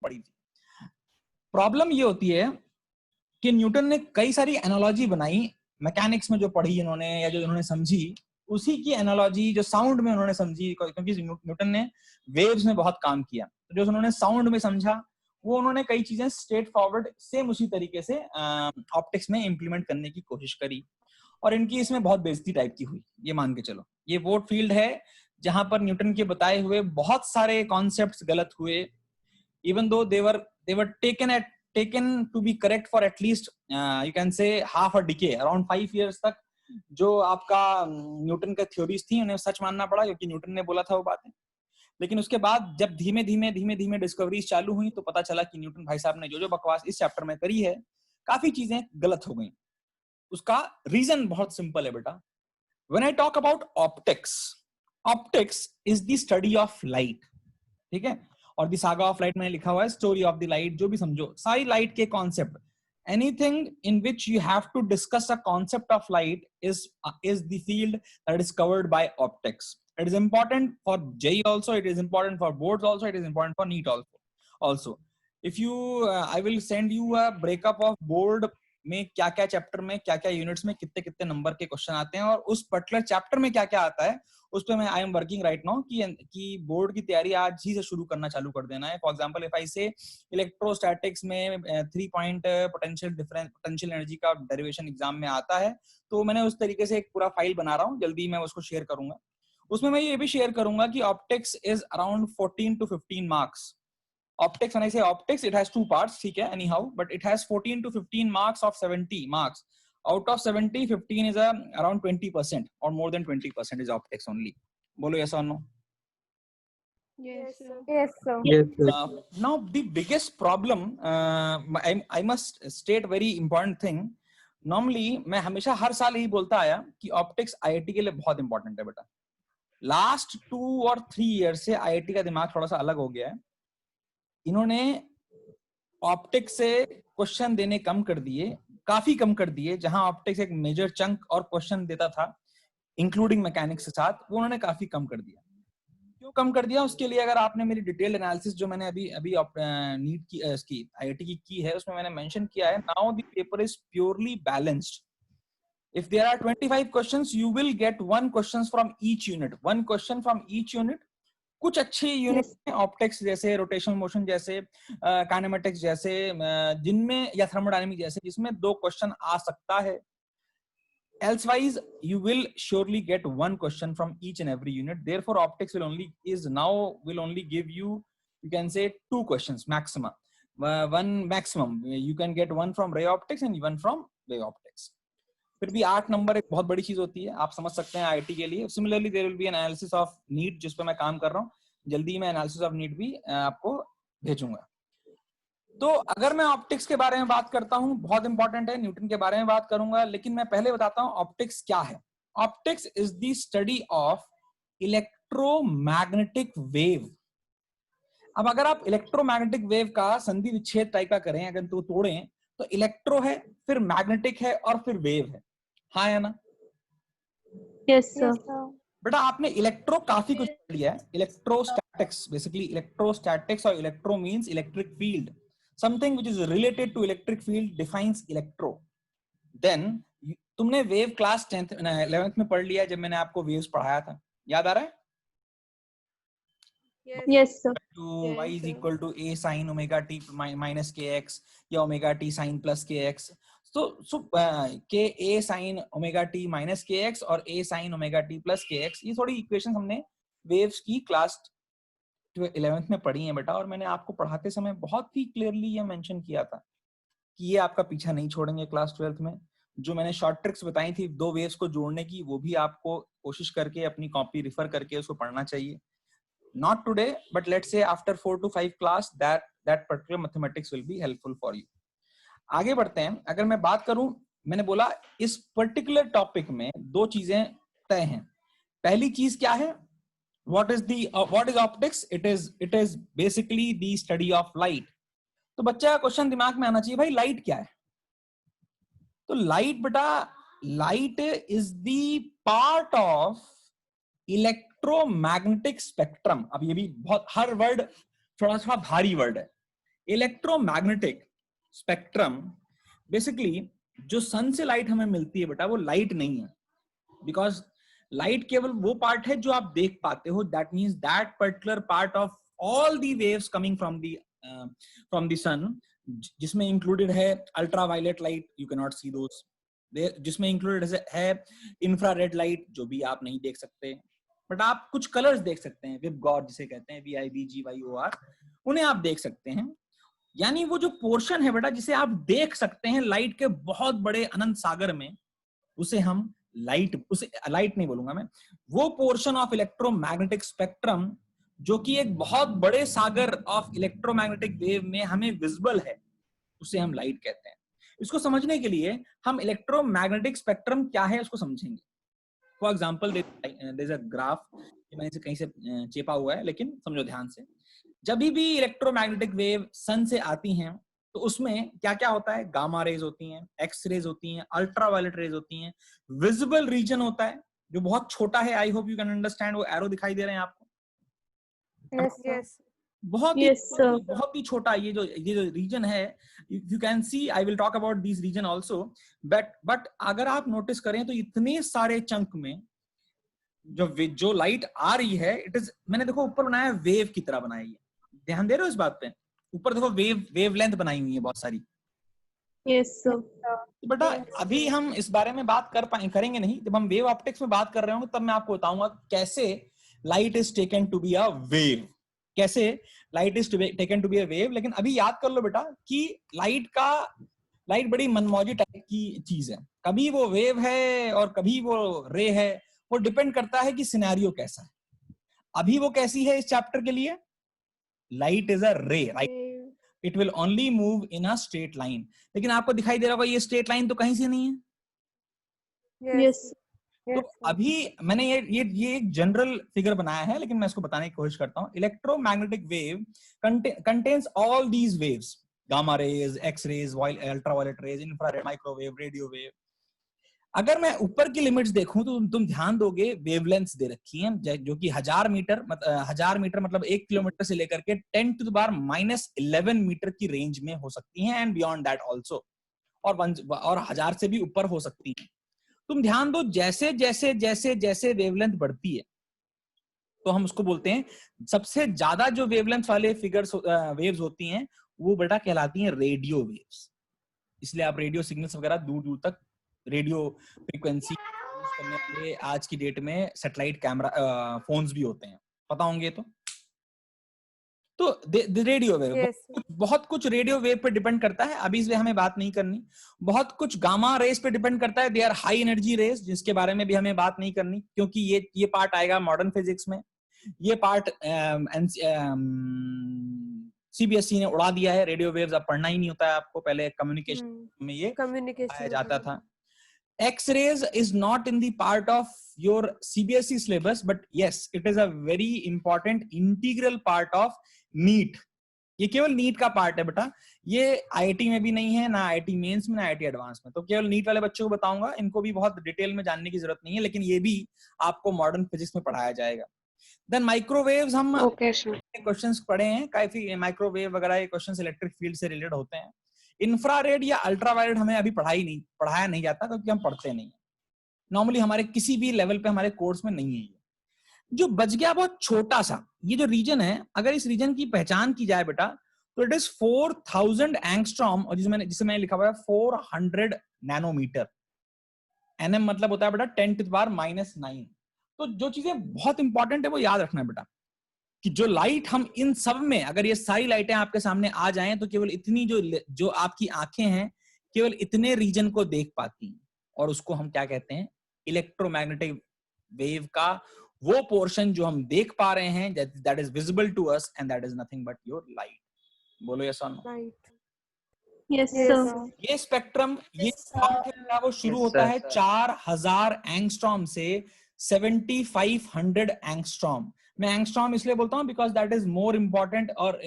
पढ़ी थी। प्रॉब्लम ये होती है कि न्यूटन ने कई सारी एनालॉजी बनाई मैकेनिक्स में, जो पढ़ी इन्होंने या जो इन्होंने समझी, उसी की एनालॉजी जो साउंड में उन्होंने समझी, क्योंकि न्यूटन ने वेव्स में बहुत काम किया, तो जो उन्होंने साउंड में समझा वो उन्होंने कई चीजें स्ट्रेट फॉरवर्ड सेम उसी तरीके से ऑप्टिक्स में इंप्लीमेंट करने की कोशिश करी, और इनकी इसमें बहुत बेइज्जती टाइप की हुई। ये मान के चलो ये वो फील्ड है जहां पर न्यूटन के बताए हुए बहुत सारे कॉन्सेप्ट्स गलत हुए, even though they were taken to be correct for at least you can say half a decade, around 5 years तक जो आपका न्यूटन का थ्योरीज थी उन्हें सच मानना पड़ा क्योंकि न्यूटन ने बोला था वो बातें। लेकिन उसके बाद जब धीमे धीमे डिस्कवरीज चालू हुई तो पता चला कि न्यूटन भाई साहब ने जो जो बकवास इस चैप्टर में करी है काफी चीजें गलत हो गई। उसका रीजन बहुत सिंपल है बेटा। When I talk about optics, optics is the study of light, ठीक है, और द सागा ऑफ लाइट में लिखा हुआ है स्टोरी ऑफ द लाइट, जो भी समझो सारी लाइट के concept, anything in which you have to discuss a concept of light is the field that is covered by optics. It is important for JEE also, it is important for boards also, it is important for NEET also. If you I will send you a breakup of board में क्या क्या chapter में क्या क्या units में कितने कितने number के क्वेश्चन आते हैं और उस पर्टिकुलर चैप्टर में क्या क्या आता है, उस पे मैं I am working right now कि बोर्ड की तैयारी आज ही से शुरू करना चालू कर देना है। फॉर एग्जांपल इफ आई से इलेक्ट्रोस्टैटिक्स में 3 point potential difference, potential energy का डेरिवेशन एग्जाम में आता है, तो मैंने उस तरीके से एक पूरा फाइल बना रहा हूँ, जल्दी मैं उसको शेयर करूंगा। उसमें मैं ये भी शेयर करूंगा कि optics is around 14 to 15 marks. Optics, when I say optics, it has two parts, ठीक है, anyhow, but it has 14 to 15 marks of 70 marks. Out of 70, 15 is around 20% or more than 20% is optics only. बोलो yes or no? Yes, sir. Yes, sir. Yes, sir. Now, the biggest problem, I must state very important thing. Normally, मैं हमेशा हर साल यही बोलता आया कि optics IIT के लिए बहुत इंपॉर्टेंट है बेटा। लास्ट 2 और 3 ईयर से आईआईटी का दिमाग थोड़ा सा अलग हो गया है। इन्होंने ऑप्टिक्स से क्वेश्चन देने कम कर दिए, काफी कम कर दिए। जहां ऑप्टिक्स एक मेजर चंक और क्वेश्चन देता था इंक्लूडिंग मैकेनिक्स के साथ, वो उन्होंने काफी कम कर दिया। क्यों कम कर दिया? उसके लिए अगर आपने मेरी डिटेल्ड एनालिसिस जो मैंने अभी नीट की इसकी आईआईटी की है, उसमें मैंने मेंशन किया है, now the paper is purely balanced. If there are 25 questions, you will get 1 question from each unit, 1 question from each unit. कुछ अच्छे यूनिट्स हैं ऑप्टिक्स जैसे, रोटेशनल मोशन जैसे, काइनेमेटिक्स जैसे, जिनमें या थर्मोडायनामिक्स जैसे, जिसमें 2 क्वेश्चन आ सकता है। Elsewise, you will surely get 1 question from each and every unit. Therefore, optics will only give you, you can say 2 questions maximum. 1 maximum. You can get 1 from ray optics and 1 from wave optics. फिर भी 8 number एक बहुत बड़ी चीज होती है, आप समझ सकते हैं आईआईटी के लिए। Similarly there will be analysis of NEET, जिस पे मैं काम कर रहा हूँ। जल्दी मैं एनालिसिस ऑफ नीट भी आपको भेजूंगा। तो अगर मैं ऑप्टिक्स के बारे में बात करता हूँ, बहुत इंपॉर्टेंट है, न्यूटन के बारे में बात करूंगा, लेकिन मैं पहले बताता हूँ ऑप्टिक्स क्या है। Optics is the study of electromagnetic wave. अब अगर आप इलेक्ट्रोमैग्नेटिक वेव का संधि विच्छेद टाइप का करें, अगर तो तोड़ें, तो इलेक्ट्रो है, फिर मैग्नेटिक है और फिर वेव है। हाँ या ना? Yes, sir. बेटा आपने इलेक्ट्रो काफी कुछ लिया है। इलेक्ट्रोस्टैटिक्स, बेसिकली इलेक्ट्रोस्टैटिक्स, और electro means electric field, something which is related to electric field defines electro. Then तुमने वेव क्लास 10th 11th में पढ़ लिया जब मैंने आपको वेव्स पढ़ाया था, याद आ रहा है? Yes, sir. Y is equal to a sin omega t minus kx या omega t sin plus kx. So k a sin omega t minus kx और a sin omega t plus kx, ये थोड़ी equation हमने waves की class 11th में पढ़ी है बेटा। और मैंने आपको पढ़ाते समय बहुत ही क्लियरली ये मेंशन किया था कि ये आपका पीछा नहीं छोड़ेंगे क्लास 12th में। जो मैंने शॉर्ट ट्रिक्स बताई थी 2 वेव्स को जोड़ने की, वो भी आपको कोशिश करके अपनी कॉपी रिफर करके उसको पढ़ना चाहिए। Not today, but let's say after 4 to 5 class, that particular mathematics will be helpful for you. आगे बढ़ते हैं। अगर मैं बात करूं, मैंने बोला इस पर्टिकुलर टॉपिक में 2 चीजें तय हैं। पहली चीज क्या है? what is optics? It is basically the study of light. तो बच्चा का क्वेश्चन दिमाग में आना चाहिए, भाई लाइट क्या है? तो लाइट बेटा, light is the part of electromagnetic spectrum. अब ये भी बहुत, हर वर्ड थोड़ा सा भारी वर्ड है। इलेक्ट्रोमैग्नेटिक स्पेक्ट्रम बेसिकली जो सन से लाइट हमें मिलती है बेटा वो लाइट नहीं है, बिकॉज लाइट केवल वो पार्ट है जो आप देख पाते हो, that means that particular part of all the waves coming from the sun, जिसमें इंक्लूडेड है ultraviolet light, you can not see those, जिसमें इंक्लूडेड है इंफ्रारेड लाइट जो भी आप नहीं देख सकते, बट आप कुछ कलर्स देख सकते हैं, विबगॉर जिसे कहते हैं, VIBGYOR, उन्हें आप देख सकते हैं। यानी वो जो पोर्शन है बेटा जिसे आप देख सकते हैं लाइट के बहुत बड़े अनंत सागर में, उसे हम उसे लाइट नहीं बोलूंगा मैं, वो पोर्शन ऑफ इलेक्ट्रोमैग्नेटिक स्पेक्ट्रम जो कि एक बहुत बड़े सागर ऑफ इलेक्ट्रोमैग्नेटिक वेव में हमें विजिबल है, उसे हम लाइट कहते हैं। इसको समझने के लिए हम इलेक्ट्रोमैग्नेटिक स्पेक्ट्रम क्या है उसको समझेंगे। For example there is a graph, मैंने इसे कहीं से चेपा हुआ है, लेकिन समझो ध्यान से। जब भी इलेक्ट्रोमैग्नेटिक वेव सन से आती हैं तो उसमें क्या क्या होता है, गामा रेज होती हैं, एक्स रेज होती हैं, अल्ट्रावायलेट रेज होती हैं, विजिबल रीजन होता है जो बहुत छोटा है, I hope you can understand, वो एरो दिखाई दे रहे हैं आपको, Yes. बहुत ही छोटा ये जो रीजन है, you can see, I will talk about this region also, but अगर आप नोटिस करें तो इतने सारे चंक में जो लाइट आ रही है, इट इज, मैंने देखो ऊपर बनाया वेव की तरह बनाई है, ध्यान दे रहे हो इस बात पे, ऊपर देखो वेव लेंथ बनाई हुई है बहुत सारी। Yes, sir. बेटा अभी हम इस बारे में बात करेंगे नहीं, जब हम वेव ऑप्टिक्स में बात कर रहे होंगे तब मैं आपको बताऊंगा कैसे light is taken to be a wave, कैसे light is taken to be a wave. लेकिन अभी याद कर लो बेटा कि लाइट बड़ी मनमौजी टाइप की चीज है, कभी वो वेव है और कभी वो रे है, वो डिपेंड करता है कि सिनेरियो कैसा है। अभी वो कैसी है इस चैप्टर के लिए, लाइट इज अ रे, right, it will only move in a straight line. लेकिन आपको दिखाई दे रहा होगा ये स्ट्रेट लाइन तो कहीं से नहीं है। Yes. तो अभी मैंने ये एक जनरल फिगर बनाया है, लेकिन मैं इसको बताने की कोशिश करता हूँ। Electromagnetic wave contains all these waves, gamma rays, X rays, ultraviolet rays, infrared, microwave, radio wave. अगर मैं ऊपर की लिमिट्स देखूं तो तुम ध्यान दोगे वेवलेंथ्स दे रखी हैं जो कि 1000 मीटर मतलब 1 किलोमीटर से लेकर के 10⁻⁻11 मीटर की रेंज में हो सकती हैं, एंड बियॉन्ड दैट आल्सो, और 1000 से भी ऊपर हो सकती हैं। तुम ध्यान दो, जैसे जैसे जैसे जैसे वेवलेंथ बढ़ती है तो हम उसको बोलते हैं, सबसे ज्यादा जो वेवलेंथ वाले वेव्स होती हैं वो बेटा कहलाती हैं रेडियो वेव्स। इसलिए आप रेडियो सिग्नल्स वगैरह दूर दूर तक, रेडियो फ्रीक्वेंसी यूज करने के लिए आज की डेट में सैटेलाइट कैमरा फोन्स भी होते हैं, पता होंगे तो रेडियो वेव, बहुत कुछ रेडियो वेव पे डिपेंड करता है, अभी इसलिए हमें बात नहीं करनी। बहुत कुछ गामा रेस पे डिपेंड करता है, they are high energy rays, जिसके बारे में भी हमें बात नहीं करनी, क्योंकि ये पार्ट आएगा मॉडर्न फिजिक्स में। ये पार्ट CBSE ने उड़ा दिया है, रेडियो वेव्स अब पढ़ना ही नहीं होता है आपको, पहले कम्युनिकेशन में ये आया जाता था। X-rays is not in the part of your CBSE syllabus, but yes, it is a very important integral part of NEET. ये केवल नीट का पार्ट है बेटा, ये IIT में भी नहीं है, ना IIT मेंस में, ना IIT एडवांस में, तो केवल नीट वाले बच्चों को बताऊंगा, इनको भी बहुत डिटेल में जानने की जरूरत नहीं है, लेकिन ये भी आपको मॉडर्न फिजिक्स में पढ़ाया जाएगा। देन माइक्रोवेव्स, हम क्वेश्चंस पढ़े हैं काफी, माइक्रोवेव वगैरह क्वेश्चंस इलेक्ट्रिक फील्ड से रिलेटेड होते हैं। इंफ्रारेड या अल्ट्रावायलेट हमें अभी पढ़ाया नहीं जाता, क्योंकि हम पढ़ते नहीं है नॉर्मली, हमारे किसी भी लेवल पे हमारे कोर्स में नहीं है। जो बच गया बहुत छोटा सा ये जो रीजन है, अगर इस रीजन की पहचान की जाए बेटा तो इट इज 4000 एंगस्ट्रॉम, और जिसे मैंने लिखा हुआ है 400 नैनोमीटर। एनएम मतलब होता है बेटा 10⁻⁻9। तो जो चीजें बहुत इंपॉर्टेंट है वो याद रखना है बेटा, कि जो लाइट हम इन सब में, अगर ये सारी लाइटें आपके सामने आ जाएं तो केवल इतनी जो आपकी आंखें हैं केवल इतने रीजन को देख पाती हैं, और उसको हम क्या कहते हैं, इलेक्ट्रोमैग्नेटिक वेव का वो पोर्शन जो हम देख पा रहे हैं, that is visible to us, and that is nothing but your light. बोलो यस और नो? Yes, sir. ये स्पेक्ट्रम, ये वो शुरू होता है 4000 एंगस्ट्रॉम से 7500 एंगस्ट्रॉम। मैं एंगस्ट्रॉम इसलिए बोलता हूं because that is more important और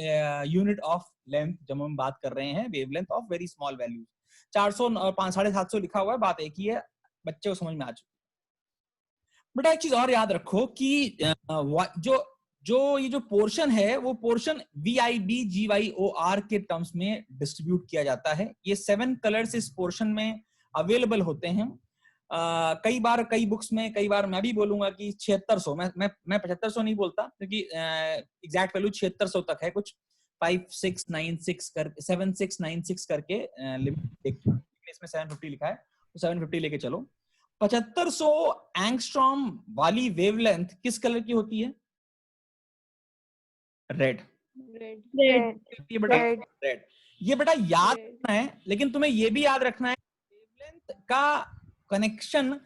यूनिट ऑफ लेंथ, जब हम बात कर रहे हैं wavelength of very small values. 400 और 750 लिखा हुआ है, बात एक ही है, बच्चे को समझ में आ चुकी है। बेटा एक चीज और याद रखो कि जो जो ये जो पोर्शन है वो पोर्शन VIBGYOR के टर्म्स में डिस्ट्रीब्यूट किया जाता है। ये 7 कलर्स इस पोर्शन में अवेलेबल होते हैं। कई बार कई बुक्स में, कई बार मैं भी बोलूंगा कि 7600, मैं 7500 नहीं बोलता क्योंकि एग्जैक्ट वैल्यू 7600 तक है। कुछ 5696 कर 7696 करके लिमिट, इसमें 750 लिखा है तो 750 लेके चलो। 7500 एंगस्ट्रॉम वाली वेवलेंथ किस कलर की होती है? रेड। Red. ये बेटा Red. रेड। ये बेटा याद Red. रखना है, लेकिन तुम्हें ये भी याद रखना है वेवलेंथ का connection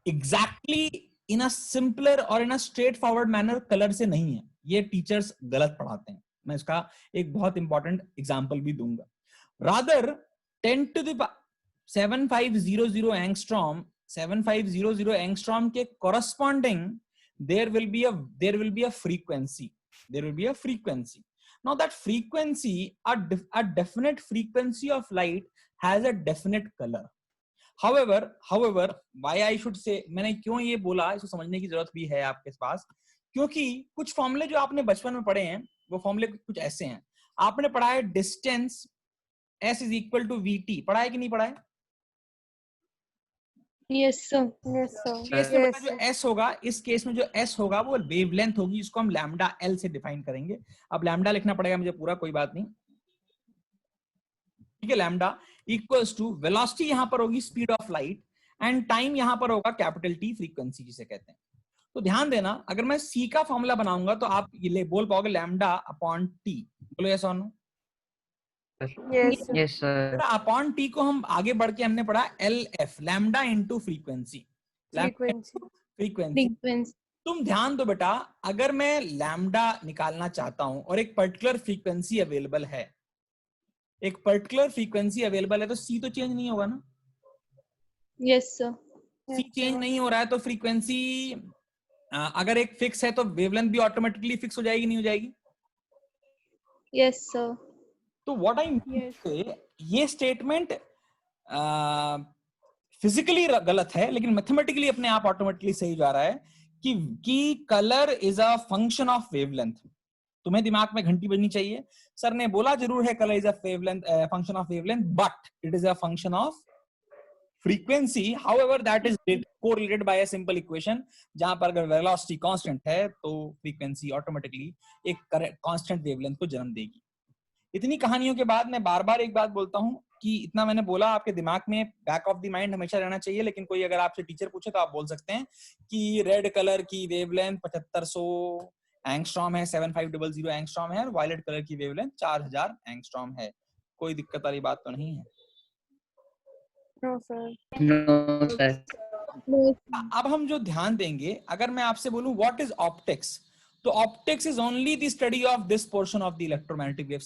exactly in a simpler और in a straight forward manner colour से नहीं है। ये टीचर्स गलत पढ़ाते हैं। मैं इसका एक बहुत इंपॉर्टेंट एग्जांपल भी दूंगा। Rather 10 to the 7500 angstrom 7500 angstrom के corresponding there will be a frequency. There will be a frequency. Now that frequency, a definite frequency of light has a definite color. However, why I should say, मैंने क्यों ये बोला, इसको समझने की जरूरत भी है आपके पास, क्योंकि कुछ फॉर्मूले जो आपने बचपन में पढ़े हैं वो फॉर्मूले कुछ ऐसे हैं। आपने पढ़ा है distance S is equal to VT, पढ़ा है कि नहीं पढ़ा है? Yes, sir. Yes, sir. Case में Yes, जो sir. S होगा, इस केस में जो S होगा वो वेवलेंथ होगी, इसको हम लैम्डा L से डिफाइन करेंगे। अब लैम्डा लिखना पड़ेगा मुझे पूरा, कोई बात नहीं, ठीक है। लैम्डा इक्वल्स टू वेलोसिटी यहां पर होगी speed of light, and time यहां पर होगा कैपिटल T, फ्रीक्वेंसी जिसे कहते हैं। तो ध्यान देना, अगर मैं C का फॉर्मूला बनाऊंगा तो आप ये बोल पाओगे लैम्डा अपॉन T। बोलो यस और no? Yes, sir. Yes, sir. Upon T को हम आगे बढ़ के हमने पढ़ा LF, lambda into frequency. Frequency. Frequency. Frequency. तुम ध्यान दो बेटा, अगर मैं लैम्डा निकालना चाहता हूं और एक पर्टिकुलर फ्रीक्वेंसी अवेलेबल है, एक पर्टिकुलर फ्रीक्वेंसी अवेलेबल है, तो सी तो चेंज नहीं होगा ना? Yes, sir. सी चेंज नहीं हो रहा है तो फ्रीक्वेंसी अगर एक फिक्स है तो वेवलेंथ भी ऑटोमेटिकली फिक्स हो जाएगी, नहीं हो जाएगी? Yes, sir. तो व्हाट आई Yes. से ये स्टेटमेंट फिजिकली गलत है लेकिन मैथमेटिकली अपने आप ऑटोमेटिकली सही जा रहा है कि colour is a function of wavelength. तुम्हें दिमाग में घंटी बजनी चाहिए। सर ने बोला जरूर है colour is a function of wavelength, but it is a function of frequency. However that is correlated by a simple equation, जहां पर अगर वेलोसिटी कांस्टेंट है तो फ्रीक्वेंसी ऑटोमेटिकली एक कांस्टेंट वेवलेंथ को जन्म देगी। इतनी कहानियों के बाद मैं बार बार एक बात बोलता हूं कि इतना मैंने बोला आपके दिमाग में बैक ऑफ द माइंड हमेशा रहना चाहिए। लेकिन कोई अगर आपसे टीचर पूछे तो आप बोल सकते हैं कि रेड कलर की वेवलेंथ 7500 एंगस्ट्रॉम है, 7500 एंगस्ट्रॉम है, और वायलेट कलर की वेवलेंथ 4000 एंगस्ट्रॉम है। कोई दिक्कत वाली बात तो नहीं है। No, sir. No, sir. अब हम जो ध्यान देंगे, अगर मैं आपसे बोलूं व्हाट इज ऑप्टिक्स, तो optics is only the study of this portion of the electromagnetic wave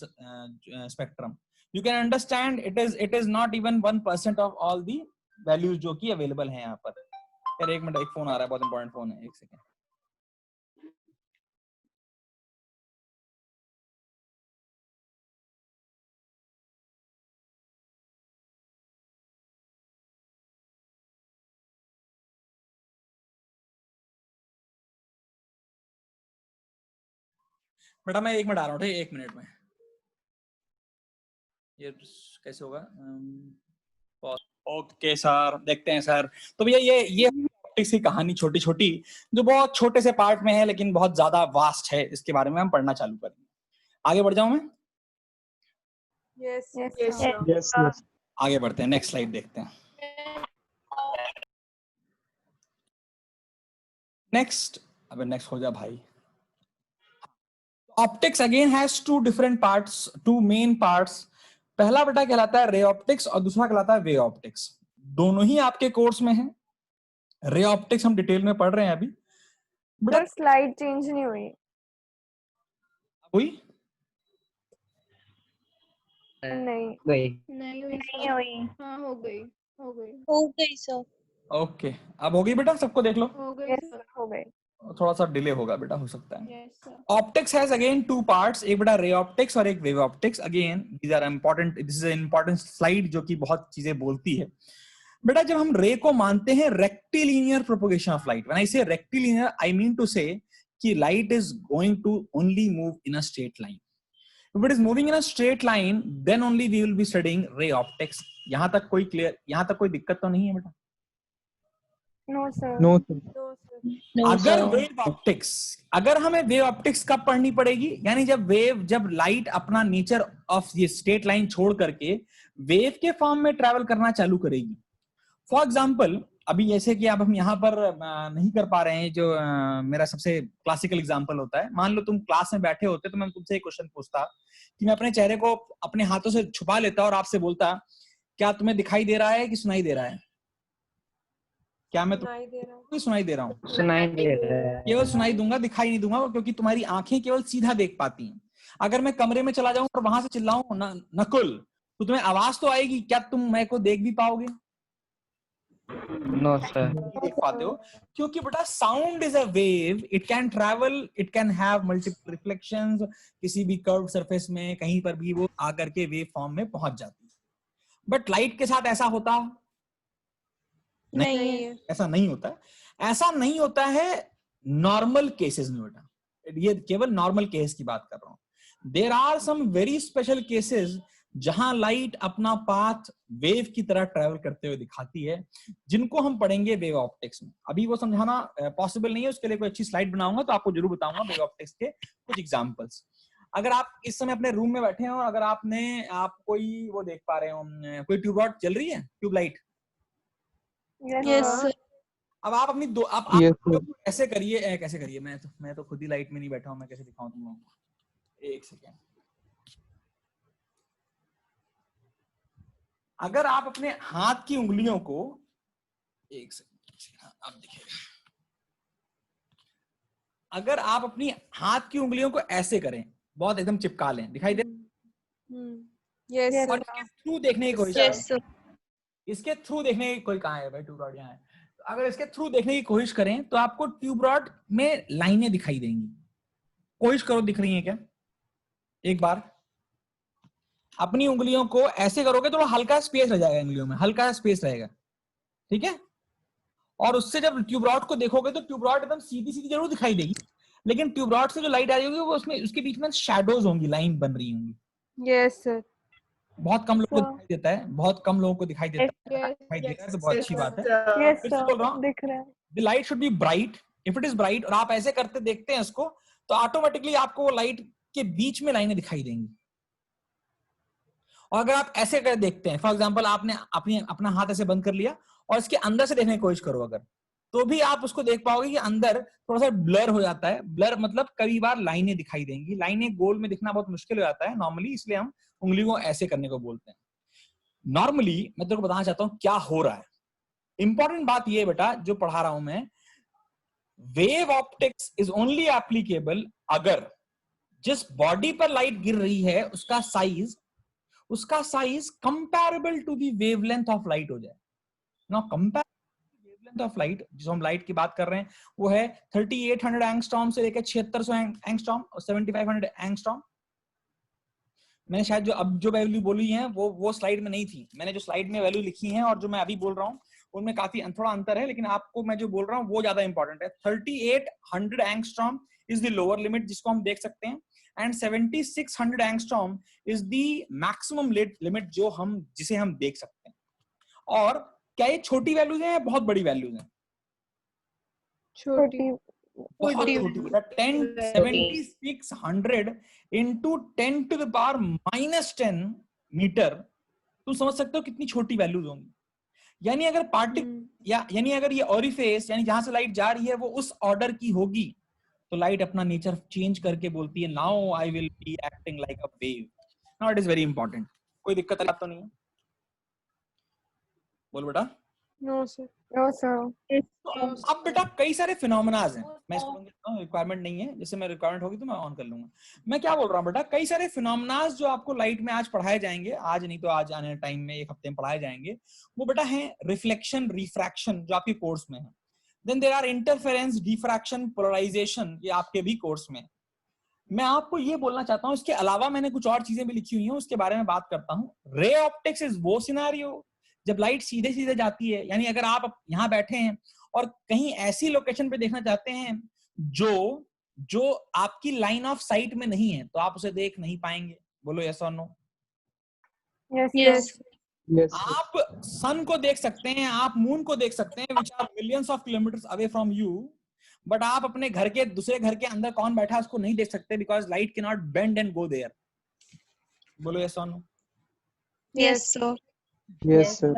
spectrum. You can understand it is not even 1% of all the values जो कि अवेलेबल हैं यहाँ पर। यार एक मिनट, एक फोन आ रहा है, बहुत इंपॉर्टेंट फोन है, एक सेकेंड। बेटा मैं 1 मिनट आ रहा हूँ, ठीक है? 1 मिनट में। ये कैसे होगा? ओके सर, देखते हैं सर। तो भैया ये ऑप्टिक्स की कहानी छोटी छोटी, जो बहुत छोटे से पार्ट में है लेकिन बहुत ज्यादा वास्ट है, इसके बारे में हम पढ़ना चालू करेंगे। आगे बढ़ जाऊं मैं? Yes. Yes. Yes, sir. sir. Yes, yes. आगे बढ़ते हैं, नेक्स्ट स्लाइड देखते हैं। नेक्स्ट, अबे नेक्स्ट हो जा भाई। Optics again has two different parts, two main parts. पहला बेटा कहलाता है रे ऑप्टिक्स और दूसरा कहलाता है वेव ऑप्टिक्स। दोनों ही आपके कोर्स में है। रे ऑप्टिक्स हम डिटेल में पढ़ रहे हैं अभी। बेटा Sir, slide change नहीं हुई. हुई? नहीं. Wait. नहीं नहीं हुई. हाँ हो गई हो गई सर। ओके, अब हो गई बेटा, सबको देख लो। हो गई Yes, सर। sir. हो गई. थोड़ा सा डिले होगा बेटा, हो सकता है। Yes sir. Optics has again 2 parts, एक बेटा रे ऑप्टिक्स और एक wave optics. Again these are important, this is an important slide जो कि बहुत चीजें बोलती है। बेटा जब हम रे को मानते हैं rectilinear propagation of light, when I say rectilinear I mean to say कि light is going to only move in a straight line. If it is moving in a straight line, then only we will be studying ray optics. यहाँ तक कोई clear, यहाँ तक कोई दिक्कत तो नहीं है बेटा? No, sir. No, sir. No, sir. No, अगर sir. वेव ऑप्टिक्स, अगर हमें वेव ऑप्टिक्स कब पढ़नी पड़ेगी, यानी जब लाइट अपना नेचर ऑफ ये स्ट्रेट लाइन छोड़ करके वेव के फॉर्म में ट्रैवल करना चालू करेगी. फॉर एग्जाम्पल, अभी जैसे कि अब हम यहाँ पर नहीं कर पा रहे हैं, जो मेरा सबसे क्लासिकल एग्जाम्पल होता है, मान लो तुम क्लास में बैठे होते तो मैं तुमसे एक क्वेश्चन पूछता कि मैं अपने चेहरे को अपने हाथों से छुपा लेता और आपसे बोलता, क्या तुम्हें दिखाई दे रहा है कि सुनाई दे रहा है? क्या मैं तुम्हें सुनाई दे रहा हूँ? सुनाई दे रहा है. केवल सुनाई दूंगा, दिखाई नहीं दूंगा, क्योंकि तुम्हारी आंखें केवल सीधा देख पाती हैं. अगर मैं कमरे में चला जाऊं और वहां से चिल्लाऊं नकुल, तो तुम्हें आवाज तो आएगी, क्या तुम मेरे को देख भी पाओगे? No, sir. नहीं देख पाते हो, क्योंकि बेटा sound is a wave, it can travel, it can have multiple reflections, किसी भी कर्व सरफेस में कहीं पर भी वो आकर के वेव फॉर्म में पहुंच जाती है. बट लाइट के साथ ऐसा होता नहीं है. ऐसा नहीं होता. ऐसा नहीं होता है नॉर्मल केसेस में बेटा, ये केवल नॉर्मल केस की बात कर रहा हूं. There are some very special cases जहां लाइट अपना पाथ वेव की तरह ट्रैवल करते हुए दिखाती है, जिनको हम पढ़ेंगे वेव ऑप्टिक्स में. अभी वो समझाना पॉसिबल नहीं है, उसके लिए कोई अच्छी स्लाइड बनाऊंगा तो आपको जरूर बताऊंगा वेव ऑप्टिक्स के कुछ एग्जांपल्स. अगर आप इस समय अपने रूम में बैठे हैं और अगर आप कोई वो देख पा रहे हो, कोई ट्यूब लाइट जल रही है, ट्यूब लाइट. Yes, sir. अब आप अपनी दो आप Yes, sir. ऐसे करिए, कैसे करिए, मैं तो खुद ही लाइट में नहीं बैठा हूं, मैं कैसे दिखाऊं तुम लोगों को? एक सेकेंड. अगर आप अपने हाथ की उंगलियों को, एक सेकंड, अब देखिएगा, अगर आप अपनी हाथ की उंगलियों को ऐसे करें, बहुत एकदम चिपका लें, दिखाई दे? Yes, और sir. इसके थ्रू देखने की कोशिश Yes, sir. इसके थ्रू देखने की कोई कहाँ है भाई? ट्यूब रॉड यहाँ है. तो अगर इसके थ्रू देखने की कोशिश करें तो आपको ट्यूब रॉड में लाइनें दिखाई देंगी. कोशिश करो, दिख रही हैं क्या? एक बार अपनी उंगलियों को ऐसे करोगे तो हल्का स्पेस रह जाएगा, उंगलियों में हल्का स्पेस रहेगा, ठीक है? और उससे जब ट्यूब रॉड को देखोगे तो ट्यूब रॉड एकदम सीधी सीधी जरूर दिखाई देगी, लेकिन ट्यूब रॉड से जो लाइट आ रही होगी वो उसमें उसके बीच में शैडोज होंगी, लाइन बन रही होंगी. Yes, sir. बहुत कम लोगों को दिखाई देता है, बहुत कम लोगों को दिखाई देता है. Yes, दिखाई दे रहा है तो बहुत अच्छी बात है. yes, फिर से sir. बोल रहा हूँ, दिख रहा है. the light should be bright. If it is bright और आप ऐसे करते देखते हैं इसको, तो ऑटोमेटिकली आपको वो लाइट के बीच में लाइनें दिखाई देंगी. और अगर आप ऐसे कर देखते हैं, फॉर एग्जांपल आपने अपना हाथ ऐसे बंद कर लिया और इसके अंदर से देखने की कोशिश करो अगर, तो भी आप उसको देख पाओगे कि अंदर थोड़ा सा ब्लर हो जाता है. ब्लर मतलब कई बार लाइनें दिखाई देंगी. लाइनें गोल में दिखना बहुत मुश्किल हो जाता है नॉर्मली, इसलिए हम उंगली को ऐसे करने को बोलते हैं. नॉर्मली मैं तेरे को बताना चाहता हूं क्या हो रहा है. इंपॉर्टेंट बात ये बेटा जो पढ़ा रहा हूं मैं, wave optics is only applicable अगर जिस बॉडी पर लाइट गिर रही है उसका size comparable to the wavelength of light हो जाए. Now comparable wavelength of light, जिस हम लाइट की बात कर रहे हैं, वो है 3800 एंगस्ट्रॉम से लेकर 7600 एंगस्ट्रॉम और 7500 एंगस्ट्रॉम. मैंने शायद जो वैल्यू बोली है वो स्लाइड में नहीं थी. मैंने जो स्लाइड में वैल्यू लिखी है और जो मैं अभी बोल रहा हूँ उनमें काफी थोड़ा अंतर है, लेकिन आपको मैं जो बोल रहा हूँ वो ज्यादा इंपॉर्टेंट है. 3800 angstrom is the lower limit जिसको हम देख सकते हैं, and 7600 angstrom is the maximum limit जिसे हम देख सकते हैं. और क्या ये छोटी वैल्यूज हैं या बहुत बड़ी वैल्यूज हैं? छोटी. बहुत छोटी. 7600 into 10 to the power minus 10 metre, तुम समझ सकते हो कितनी छोटी वैल्यूज होंगी. यानी अगर यानी अगर ये ओरिफेस यानी जहां से लाइट जा रही है वो उस ऑर्डर की होगी तो लाइट अपना नेचर चेंज करके बोलती है now I will be acting like a wave. Now it is very important. कोई दिक्कत तो नहीं है? बोल बेटा. No, sir. No, sir. तो अब बेटा कई सारे फिनोमेनाज हैं. मैं इसको बंद करता हूं, रिक्वायरमेंट नहीं है. जैसे मैं रिक्वायरमेंट होगी तो मैं ऑन कर लूंगा. मैं क्या बोल रहा हूँ बेटा, कई सारे फिनोमेनाज जो आपको लाइट में आज पढ़ाए जाएंगे, आज नहीं तो आज आने टाइम में एक हफ्ते में पढ़ाए जाएंगे, वो बेटा है रिफ्लेक्शन, रिफ्रैक्शन जो आपके कोर्स में है. Then there are interference, diffraction, polarisation, ये आपके भी कोर्स में. मैं आपको ये बोलना चाहता हूं, इसके अलावा मैंने कुछ और चीजें भी लिखी हुई हैं, उसके बारे में बात करता हूं. रे ऑप्टिक्स इज वो सिनेरियो जब लाइट सीधे सीधे जाती है, यानी अगर आप यहाँ बैठे हैं और कहीं ऐसी लोकेशन पे देखना चाहते हैं जो जो आपकी लाइन ऑफ साइट में नहीं है तो आप उसे देख नहीं पाएंगे। बोलो यस और no. Yes, Yes. sir. Yes. आप सन को देख सकते हैं, आप मून को देख सकते हैं, which are millions of kilometres away from you, but आप अपने घर के दूसरे घर के अंदर कौन बैठा है उसको नहीं देख सकते, because light can not bend and go there. बोलो यस और no. Yes, sir. Yes, sir.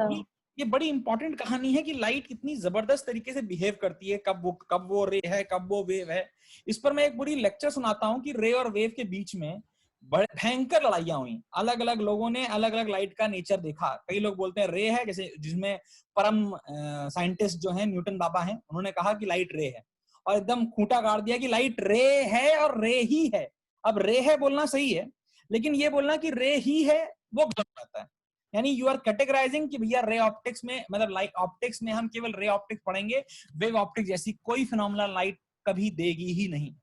ये बड़ी इंपॉर्टेंट कहानी है कि लाइट कितनी जबरदस्त तरीके से बिहेव करती है, कब वो रे है, कब वो वेव है। इस पर मैं एक पूरी लेक्चर सुनाता हूँ कि रे और वेव के बीच में बड़े भयंकर लड़ाइयां हुई। अलग अलग लोगों ने अलग अलग लाइट का नेचर देखा। कई लोग बोलते हैं रे है, जैसे जिसमें परम साइंटिस्ट जो है न्यूटन बाबा हैं, उन्होंने कहा कि लाइट रे है, और एकदम खूंटा गाड़ दिया कि लाइट रे है और रे ही है। अब रे है बोलना सही है, लेकिन ये बोलना कि रे ही है वो गलत रहता है। यानी यू आर कैटेगराइजिंग कि भैया रे ऑप्टिक्स में, मतलब लाइट ऑप्टिक्स में हम केवल रे ऑप्टिक्स पढ़ेंगे, वेव ऑप्टिक्स जैसी कोई फिनोमिनल लाइट कभी देगी ही नहीं।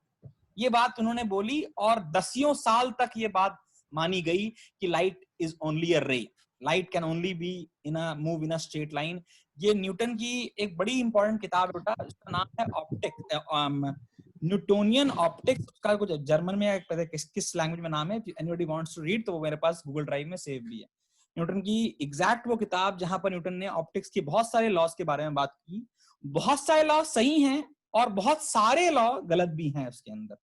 ये बात उन्होंने बोली और दसियों साल तक ये बात मानी गई कि लाइट इज ओनली अ रे, light can only be in a move in a straight line. ये न्यूटन की एक बड़ी इंपॉर्टेंट किताब बेटा, उसका नाम है ऑप्टिक्स, न्यूटोनियन ऑप्टिक्स। उसका कुछ जर्मन में किस लैंग्वेज में नाम है, एनीबॉडी वांट्स टू रीड तो वो मेरे पास गूगल ड्राइव में सेव भी है। न्यूटन की एग्जैक्ट वो किताब जहां पर न्यूटन ने ऑप्टिक्स की बहुत सारे लॉस के बारे में बात की। बहुत सारे लॉ सही हैं और बहुत सारे लॉ गलत भी हैं उसके अंदर,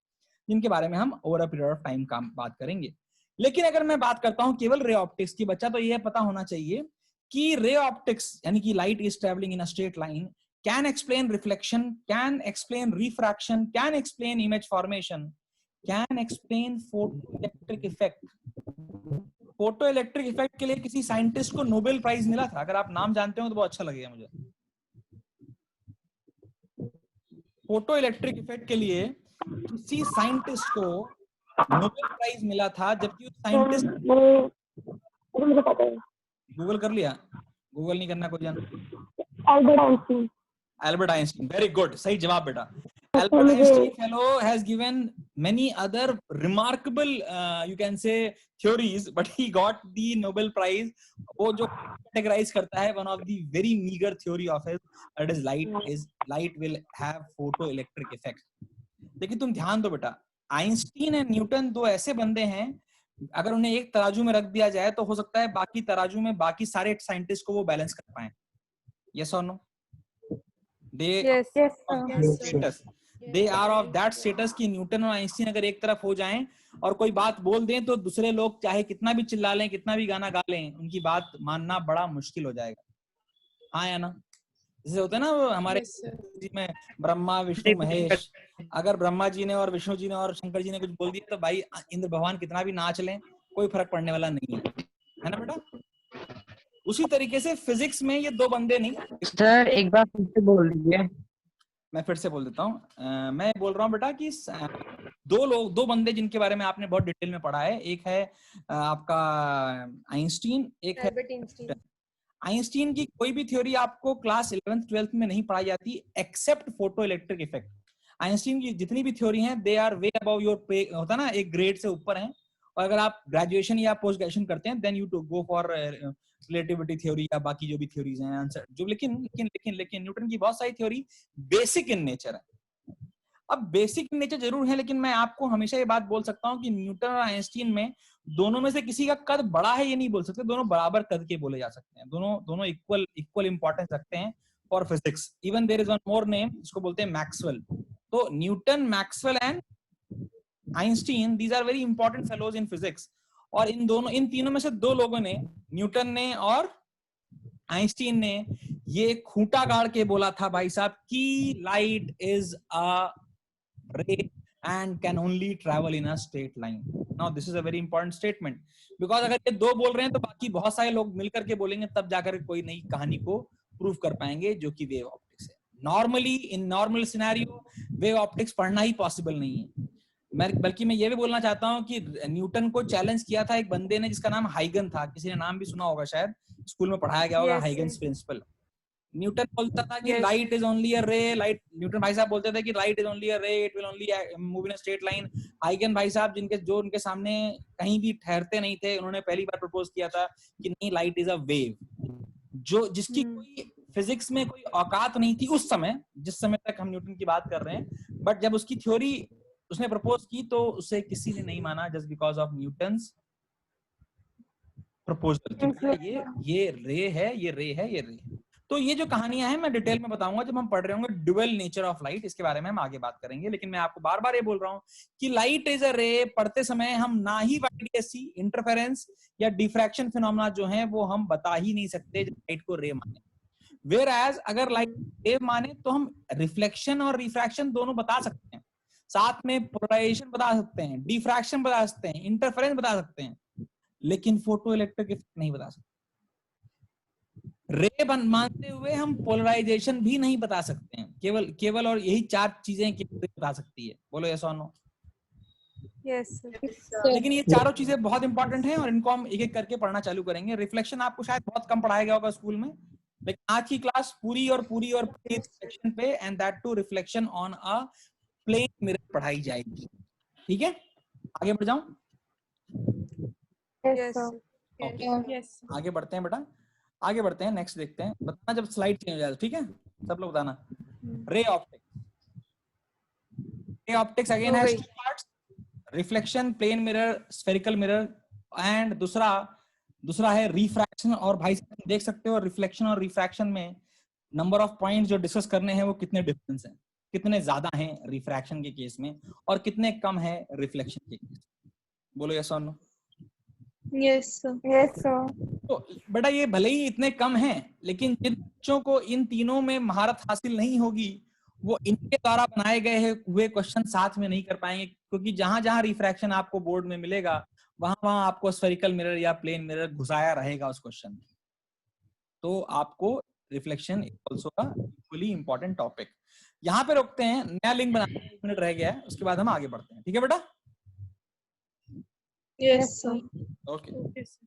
जिनके बारे में हम over a period of time का बात करेंगे। लेकिन अगर मैं बात करता हूं केवल रे ऑप्टिक्स की, बच्चा तो यह पता होना चाहिए कि रे ऑप्टिक्स यानी कि light is travelling in a straight line, can explain reflection, can explain refraction, can explain image formation, can explain photo electric effect. Photo electric effect के लिए किसी साइंटिस्ट को नोबेल प्राइज मिला था, अगर आप नाम जानते हो तो बहुत अच्छा लगेगा मुझे। फोटो इलेक्ट्रिक इफेक्ट के लिए किसी साइंटिस्ट को नोबेल प्राइज मिला था, जबकि उस साइंटिस्ट, मुझे पता है। गूगल कर लिया? गूगल नहीं करना कोई जान। Albert Einstein. Albert Einstein, very good, सही जवाब बेटा। Albert Einstein fellow has given many other remarkable you can say theories, but he got the Nobel Prize। वो जो categorize करता है one of the very meager theory of his, that is light will have photoelectric effect। लेकिन तुम ध्यान दो बेटा, Einstein और न्यूटन दो ऐसे बंदे हैं, अगर उन्हें एक तराजू में रख दिया जाए तो हो सकता है बाकी तराजू में बाकी सारे साइंटिस्ट को वो बैलेंस कर पाए। यस और no? They are of that status कि न्यूटन और आइंस्टीन अगर एक तरफ हो जाएं और कोई बात बोल दें तो दूसरे लोग चाहे कितना भी चिल्ला लें, कितना भी गाना गा लें, उनकी बात मानना बड़ा मुश्किल हो जाएगा। हाँ या ना? जैसे होता है ना वो हमारे में ब्रह्मा विष्णु महेश, अगर ब्रह्मा जी ने और विष्णु जी ने और शंकर जी ने कुछ बोल दिया तो भाई इंद्र भगवान कितना भी नाच लें, कोई फर्क पड़ने वाला नहीं है ना बेटा? उसी तरीके से फिजिक्स में ये दो बंदे नहीं। सर एक बार फिर से बोल दीजिए। मैं फिर से बोल देता हूँ। मैं बोल रहा हूँ बेटा कि दो बंदे जिनके बारे में आपने बहुत डिटेल में पढ़ा है, एक है आपका आइंस्टीन, एक है एल्बर्ट आइंस्टीन। आइंस्टीन की कोई भी थ्योरी आपको क्लास 11th 12th में नहीं पढ़ाई जाती except photo electric effect. Einstein की जितनी भी थ्योरी हैं they are way above your pay, होता ना, एक ग्रेड से ऊपर हैं। और अगर आप ग्रेजुएशन या पोस्ट ग्रेजुएशन करते हैं then you to go for relativity theory या बाकी जो भी थ्योरीज हैं आंसर जो। लेकिन न्यूटन की बहुत सारी थ्योरी बेसिक इन नेचर है। अब बेसिक इन नेचर जरूर है, लेकिन मैं आपको हमेशा ये बात बोल सकता हूँ कि न्यूटन और आइंस्टीन में दोनों में से किसी का कद बड़ा है ये नहीं बोल सकते, दोनों बराबर कद के बोले जा सकते हैं, दोनों इक्वल इंपॉर्टेंस रखते हैं for physics. Even there is one more name, इसको बोलते हैं मैक्सवेल। तो Newton, Maxwell and Einstein, these are very important fellows in physics. और इन तीनों में से दो लोगों ने, न्यूटन ने और आइंस्टीन ने, ये खूंटा गाड़ के बोला था भाई साहब कि light is a ray and can only travel in a straight line। Now this is a very important statement because अगर ये दो बोल रहे हैं तो बाकी बहुत सारे लोग मिलकर के बोलेंगे, तब जाकर कोई नई कहानी को प्रूव कर पाएंगे, जो कि वेव ऑप्टिक्स है। Normally in normal scenario wave optics पढ़ना ही पॉसिबल नहीं है। बल्कि मैं ये भी बोलना चाहता हूँ कि न्यूटन को चैलेंज किया था एक बंदे ने जिसका नाम हाइगन था। किसी ने नाम भी सुना होगा, शायद स्कूल में पढ़ाया गया होगा, हाइगन्स प्रिंसिपल। न्यूटन बोलता था कि लाइट इज ओनली अ रे, न्यूटन भाई साहब बोलते थे कि light is only a ray, it will only move in a straight line. हाइगन भाई साहब उनके सामने कहीं भी ठहरते नहीं थे, उन्होंने पहली बार प्रपोज किया था कि नहीं, लाइट इज अ वेव, जिसकी कोई फिजिक्स में कोई औकात नहीं थी उस समय, जिस समय तक हम न्यूटन की बात कर रहे हैं। बट जब उसकी थ्योरी उसने प्रपोज की तो उसे किसी ने नहीं माना just because of Newton's proposal. ये रे है, ये रे है, ये रे है। तो ये जो कहानियां हैं मैं डिटेल में बताऊंगा जब हम पढ़ रहे होंगे ड्यूअल नेचर ऑफ लाइट, इसके बारे में हम आगे बात करेंगे। लेकिन मैं आपको बार बार ये बोल रहा हूँ कि लाइट इज अ रे पढ़ते समय हम ना ही वाईडीएससी इंटरफेरेंस या डिफ्रैक्शन फिनोमेना जो है वो हम बता ही नहीं सकते जब लाइट को रे माने। वेयर एज अगर लाइट रे माने तो हम रिफ्लेक्शन और रिफ्रैक्शन दोनों बता सकते हैं, साथ में पोलराइजेशन बता सकते हैं, डिफ्रैक्शन बता सकते हैं, इंटरफेरेंस बता सकते हैं, लेकिन फोटो इलेक्ट्रिक इफेक्ट नहीं बता सकते। रे मानते हुए हम पोलराइजेशन भी नहीं बता सकते हैं, केवल और यही 4 चीजें केवल बता सकती है। बोलो यस और नो? Yes, sir. लेकिन ये चारों चीजें बहुत इंपॉर्टेंट हैं और इनको हम एक एक करके पढ़ना चालू करेंगे। रिफ्लेक्शन आपको शायद बहुत कम पढ़ाया गया होगा स्कूल में, लेकिन आज की क्लास पूरी रिफ्लेक्शन पे and that too reflection on a plane mirror पढ़ाई जाएगी। ठीक है, आगे बढ़ जाऊं? Yes, Yes, sir. sir. Okay. Yes, sir. आगे बढ़ते हैं बेटा, आगे बढ़ते हैं, नेक्स्ट देखते हैं। बताना जब स्लाइड चेंज हो जाए, ठीक है? सब लोग बताना। Ray optics, ray optics again has 2 parts, reflection, plane mirror, spherical mirror, and दूसरा है रिफ्रैक्शन। और भाई साहब देख सकते हो रिफ्लेक्शन और रिफ्रैक्शन में नंबर ऑफ पॉइंट्स जो डिस्कस करने हैं वो कितने डिफरेंस हैं, कितने ज्यादा हैं रिफ्रैक्शन के केस में और कितने कम है रिफ्लेक्शन के केस में। बोलो यस और no? Yes, sir. Yes, sir. तो बेटा ये भले ही इतने कम हैं, लेकिन जिन बच्चों को इन तीनों में महारत हासिल नहीं होगी वो इनके द्वारा बनाए गए हुए क्वेश्चन साथ में नहीं कर पाएंगे, क्योंकि जहां जहां रिफ्रैक्शन आपको बोर्ड में मिलेगा वहां वहां आपको स्फेरिकल मिरर या प्लेन मिरर घुसाया रहेगा उस क्वेश्चन में। तो आपको reflection is also a equally important topic. यहाँ पे रोकते हैं, नया लिंक बनाते हैं, 1 मिनट रह गया है, उसके बाद हम आगे बढ़ते हैं। ठीक है बेटा? Yes, sir. Okay. Yes, sir.